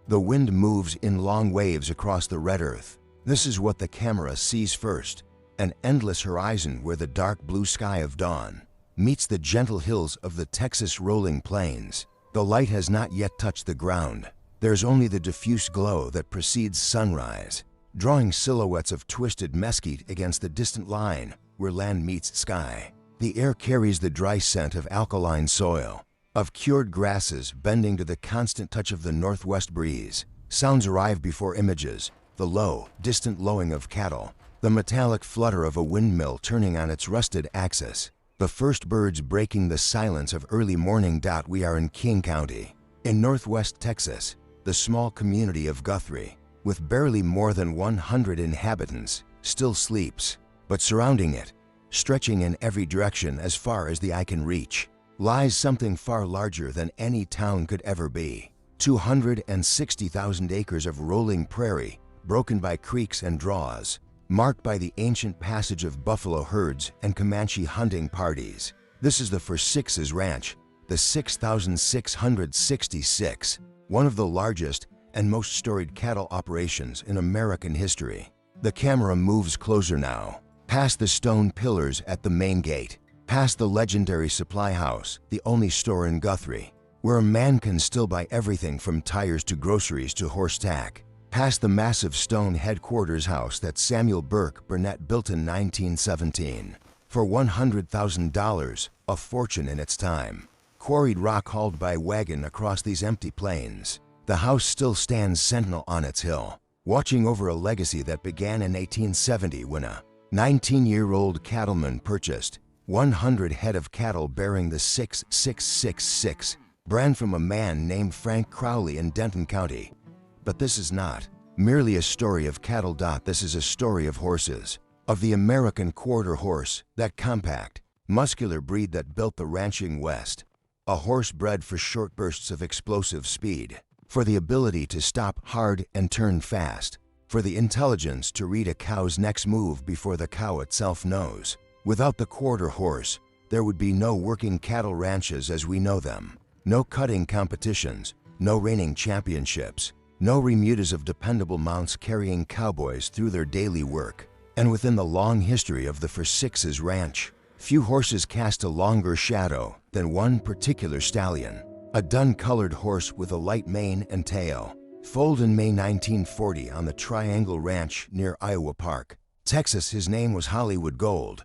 The wind moves in long waves across the red earth. This is what the camera sees first, an endless horizon where the dark blue sky of dawn meets the gentle hills of the Texas rolling plains. The light has not yet touched the ground. There's only the diffuse glow that precedes sunrise, drawing silhouettes of twisted mesquite against the distant line where land meets sky. The air carries the dry scent of alkaline soil, of cured grasses bending to the constant touch of the northwest breeze. Sounds arrive before images, the low, distant lowing of cattle, the metallic flutter of a windmill turning on its rusted axis, the first birds breaking the silence of early morning. We are in King County, in northwest Texas, the small community of Guthrie, with barely more than 100 inhabitants, still sleeps. But surrounding it, stretching in every direction as far as the eye can reach, lies something far larger than any town could ever be. 260,000 acres of rolling prairie, broken by creeks and draws, marked by the ancient passage of buffalo herds and Comanche hunting parties. This is the For Sixes Ranch, the 6,666, one of the largest and most storied cattle operations in American history. The camera moves closer now, past the stone pillars at the main gate, past the legendary supply house, the only store in Guthrie, where a man can still buy everything from tires to groceries to horse tack, past the massive stone headquarters house that Samuel Burke Burnett built in 1917 for $100,000, a fortune in its time. Quarried rock hauled by wagon across these empty plains, the house still stands sentinel on its hill, watching over a legacy that began in 1870 when a 19-year-old cattleman purchased 100 head of cattle bearing the 6666 brand from a man named Frank Crowley in Denton County. But this is not merely a story of cattle. This is a story of horses, of the American quarter horse, that compact, muscular breed that built the ranching West. A horse bred for short bursts of explosive speed, for the ability to stop hard and turn fast, for the intelligence to read a cow's next move before the cow itself knows. Without the quarter horse, there would be no working cattle ranches as we know them, no cutting competitions, no reining championships, no remudas of dependable mounts carrying cowboys through their daily work. And within the long history of the For Sixes Ranch, few horses cast a longer shadow than one particular stallion, a dun-colored horse with a light mane and tail, foaled in May 1940 on the Triangle Ranch near Iowa Park, Texas. His name was Hollywood Gold.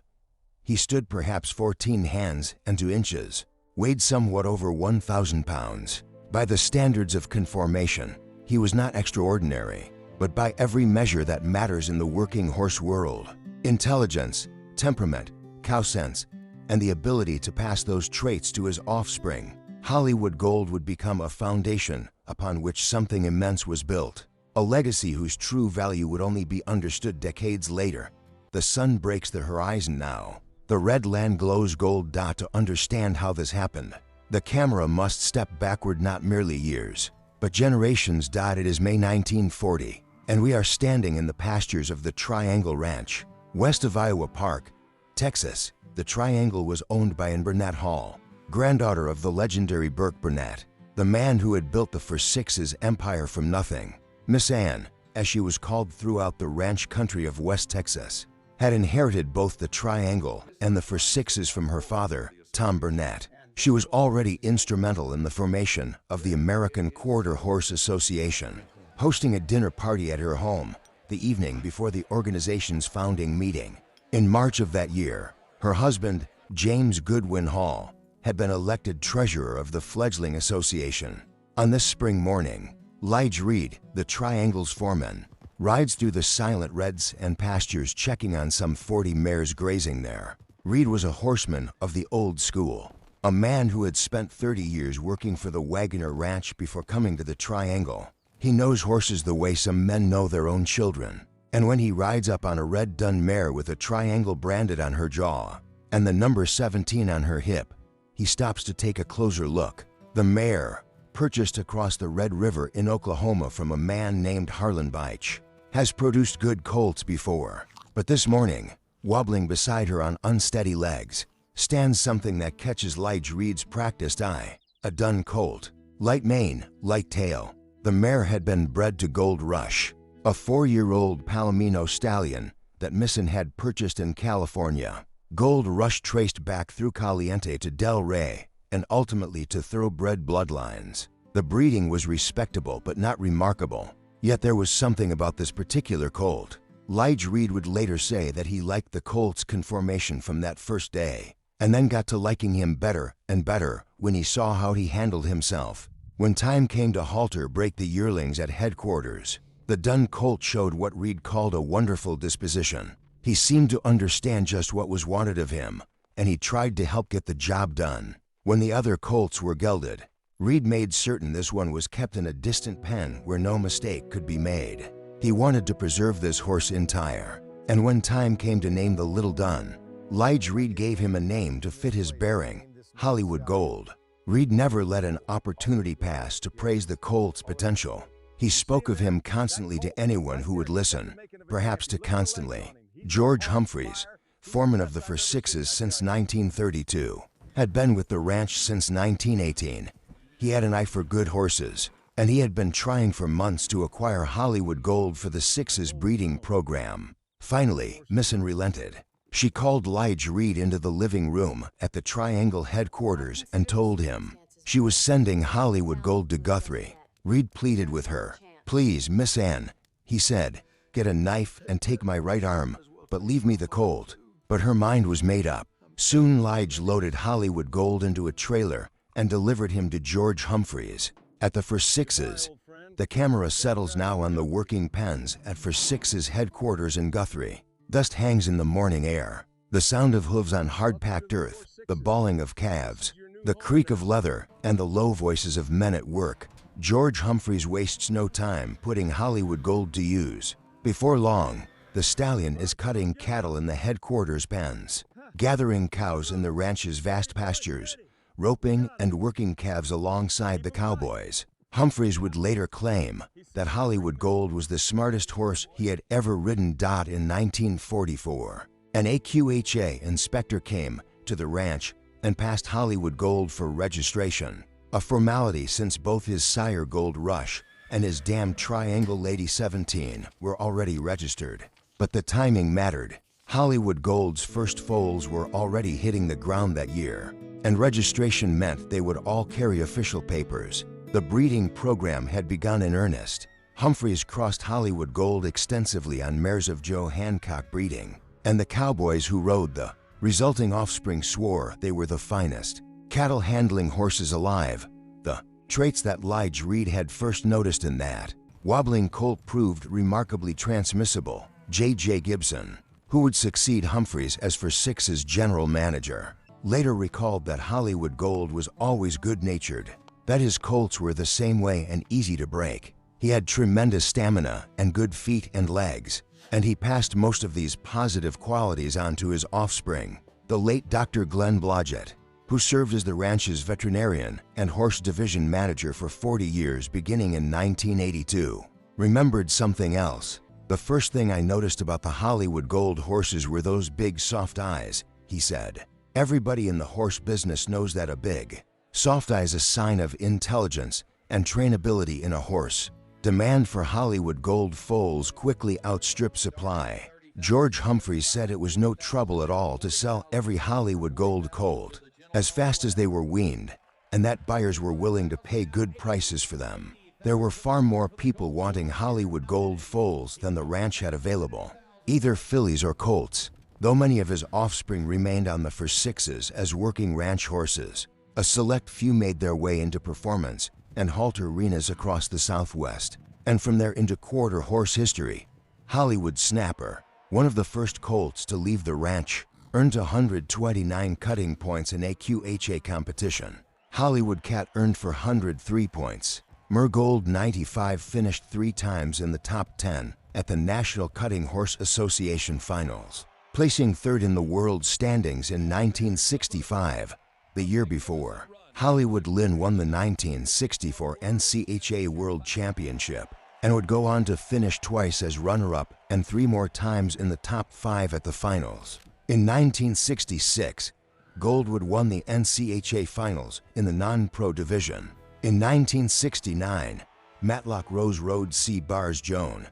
He stood perhaps 14 hands and 2 inches, weighed somewhat over 1,000 pounds. By the standards of conformation, he was not extraordinary, but by every measure that matters in the working horse world, intelligence, temperament, cow sense, and the ability to pass those traits to his offspring, Hollywood Gold would become a foundation upon which something immense was built, a legacy whose true value would only be understood decades later. The sun breaks the horizon now. The red land glows gold. To understand how this happened, the camera must step backward not merely years, but generations. It is May 1940, and we are standing in the pastures of the Triangle Ranch, west of Iowa Park, Texas. The Triangle was owned by Ann Burnett Hall, granddaughter of the legendary Burke Burnett, the man who had built the For Sixes empire from nothing. Miss Ann, as she was called throughout the ranch country of West Texas, had inherited both the Triangle and the For Sixes from her father, Tom Burnett. She was already instrumental in the formation of the American Quarter Horse Association, hosting a dinner party at her home the evening before the organization's founding meeting. In March of that year, her husband, James Goodwin Hall, had been elected treasurer of the fledgling association. On this spring morning, Lige Reed, the Triangle's foreman, rides through the silent reds and pastures checking on some 40 mares grazing there. Reed was a horseman of the old school, a man who had spent 30 years working for the Wagoner Ranch before coming to the Triangle. He knows horses the way some men know their own children, and when he rides up on a red dun mare with a Triangle branded on her jaw and the number 17 on her hip, he stops to take a closer look. The mare, purchased across the Red River in Oklahoma from a man named Harlan Beich, has produced good colts before, but this morning, wobbling beside her on unsteady legs, stands something that catches Lige Reed's practiced eye, a dun colt, light mane, light tail, The mare had been bred to Gold Rush, a 4-year-old Palomino stallion that Misson had purchased in California. Gold Rush traced back through Caliente to Del Rey and ultimately to thoroughbred bloodlines. The breeding was respectable but not remarkable, yet there was something about this particular colt. Lige Reed would later say that he liked the colt's conformation from that first day, and then got to liking him better and better when he saw how he handled himself. When time came to halter break the yearlings at headquarters, the dun colt showed what Reed called a wonderful disposition. He seemed to understand just what was wanted of him, and he tried to help get the job done. When the other colts were gelded, Reed made certain this one was kept in a distant pen where no mistake could be made. He wanted to preserve this horse entire, and when time came to name the little dun, Lige Reed gave him a name to fit his bearing, Hollywood Gold. Reed never let an opportunity pass to praise the colt's potential. He spoke of him constantly to anyone who would listen, perhaps too constantly. George Humphreys, foreman of the for sixes since 1932, had been with the ranch since 1918. He had an eye for good horses, and he had been trying for months to acquire Hollywood Gold for the sixes breeding program. Finally, Misson relented. She called Lige Reed into the living room at the Triangle headquarters and told him she was sending Hollywood Gold to Guthrie. Reed pleaded with her. "Please, Miss Ann," he said, "get a knife and take my right arm, but leave me the colt." But her mind was made up. Soon Lige loaded Hollywood Gold into a trailer and delivered him to George Humphreys. At the for sixes, the camera settles now on the working pens at for sixes headquarters in Guthrie. Dust hangs in the morning air. The sound of hooves on hard-packed earth, the bawling of calves, the creak of leather, and the low voices of men at work. George Humphreys wastes no time putting Hollywood Gold to use. Before long, the stallion is cutting cattle in the headquarters pens, gathering cows in the ranch's vast pastures, roping and working calves alongside the cowboys. Humphreys would later claim that Hollywood Gold was the smartest horse he had ever ridden. In 1944, an AQHA inspector came to the ranch and passed Hollywood Gold for registration, a formality since both his sire Gold Rush and his dam Triangle Lady 17 were already registered. But the timing mattered. Hollywood Gold's first foals were already hitting the ground that year, and registration meant they would all carry official papers. The breeding program had begun in earnest. Humphreys crossed Hollywood Gold extensively on mares of Joe Hancock breeding, and the cowboys who rode the resulting offspring swore they were the finest cattle-handling horses alive, the traits that Lige Reed had first noticed in that wobbling colt proved remarkably transmissible. J.J. Gibson, who would succeed Humphreys as for sixes general manager, later recalled that Hollywood Gold was always good-natured, that his colts were the same way and easy to break. He had tremendous stamina and good feet and legs, and he passed most of these positive qualities on to his offspring. The late Dr. Glenn Blodgett, who served as the ranch's veterinarian and horse division manager for 40 years beginning in 1982, remembered something else. "The first thing I noticed about the Hollywood Gold horses were those big soft eyes," he said. "Everybody in the horse business knows that a big, soft eye is a sign of intelligence and trainability in a horse." Demand for Hollywood Gold foals quickly outstripped supply. George Humphreys said it was no trouble at all to sell every Hollywood Gold colt as fast as they were weaned, and that buyers were willing to pay good prices for them. There were far more people wanting Hollywood Gold foals than the ranch had available, either fillies or colts, though many of his offspring remained on the for sixes as working ranch horses. A select few made their way into performance and halter arenas across the Southwest, and from there into quarter horse history. Hollywood Snapper, one of the first colts to leave the ranch, earned 129 cutting points in AQHA competition. Hollywood Cat earned 403 points. Mergold 95 finished 3 times in the top 10 at the National Cutting Horse Association Finals, placing 3rd in the world standings in 1965. The year before, Hollywood Lynn won the 1964 NCHA World Championship and would go on to finish twice as runner-up and 3 more times in the top 5 at the finals. In 1966, Goldwood won the NCHA Finals in the non-pro division. In 1969, Matlock Rose Road C. Bars Joan.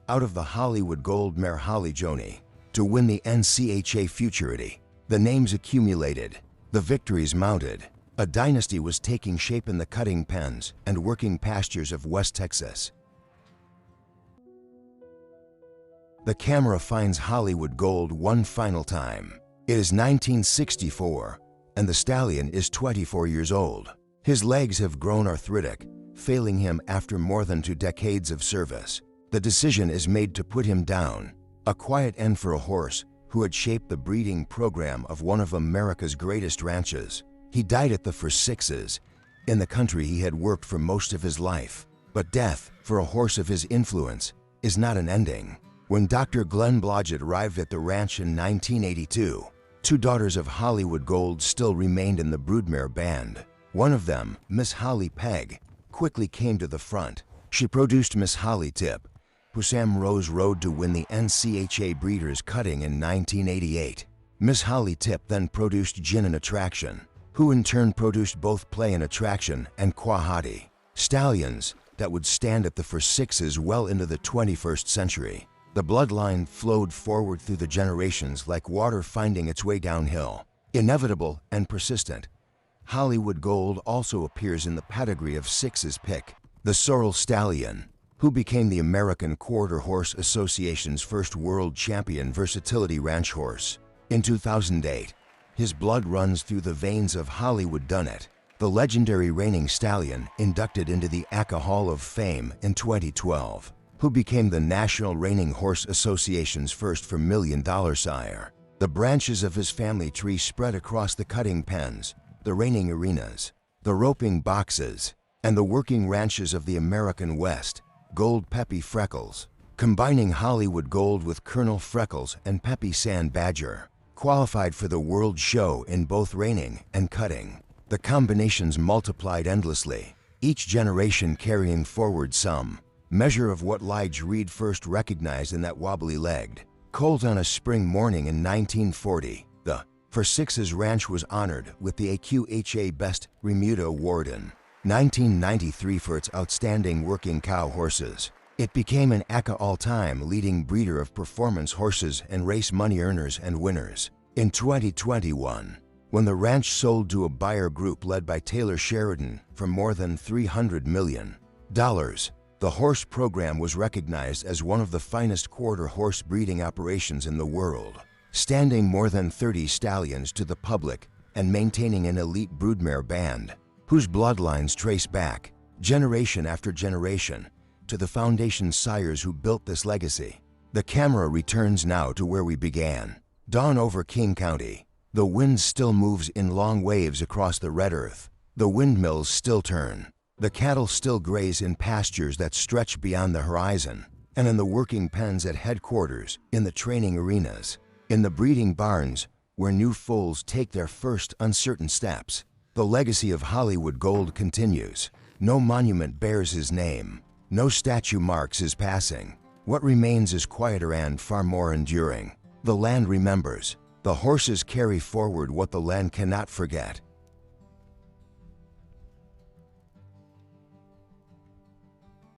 Out of the Hollywood Gold mare Holly Joni. To win the NCHA Futurity. The names accumulated. The victories mounted. A dynasty was taking shape in the cutting pens and working pastures of West Texas. The camera finds Hollywood Gold one final time. It is 1964, and the stallion is 24 years old. His legs have grown arthritic, failing him after more than 2 decades of service. The decision is made to put him down. A quiet end for a horse who had shaped the breeding program of one of America's greatest ranches. He died at the for sixes, in the country he had worked for most of his life. But death, for a horse of his influence, is not an ending. When Dr. Glenn Blodgett arrived at the ranch in 1982, 2 daughters of Hollywood Gold still remained in the broodmare band. One of them, Miss Holly Pegg, quickly came to the front. She produced Miss Holly Tip, who Sam Rose rode to win the NCHA Breeders' Cutting in 1988. Miss Holly Tip then produced Gin and Attraction, who in turn produced both Play and Attraction and Quahati, stallions that would stand at the for sixes well into the 21st century. The bloodline flowed forward through the generations like water finding its way downhill. Inevitable and persistent, Hollywood Gold also appears in the pedigree of sixes pick, the Sorrel Stallion, who became the American Quarter Horse Association's first world champion versatility ranch horse. In 2008, his blood runs through the veins of Hollywood Dunnett, the legendary reigning stallion inducted into the ACA Hall of Fame in 2012, who became the National Reining Horse Association's first $1 million sire. The branches of his family tree spread across the cutting pens, the reining arenas, the roping boxes, and the working ranches of the American West. Gold Peppy Freckles, combining Hollywood Gold with Colonel Freckles and Peppy Sand Badger, qualified for the World Show in both reining and cutting. The combinations multiplied endlessly, each generation carrying forward some measure of what Lige Reed first recognized in that wobbly-legged colt on a spring morning in 1940. The For Sixes Ranch was honored with the AQHA Best Remuda Award in 1993 for its outstanding working cow horses. It became an ACA all-time leading breeder of performance horses and race money earners and winners. In 2021, when the ranch sold to a buyer group led by Taylor Sheridan for more than $300 million, the horse program was recognized as one of the finest quarter horse breeding operations in the world, standing more than 30 stallions to the public and maintaining an elite broodmare band, whose bloodlines trace back, generation after generation, to the foundation sires who built this legacy. The camera returns now to where we began, dawn over King County. The wind still moves in long waves across the red earth. The windmills still turn. The cattle still graze in pastures that stretch beyond the horizon, and in the working pens at headquarters, in the training arenas, in the breeding barns, where new foals take their first uncertain steps, the legacy of Hollywood Gold continues. No monument bears his name. No statue marks his passing. What remains is quieter and far more enduring. The land remembers. The horses carry forward what the land cannot forget.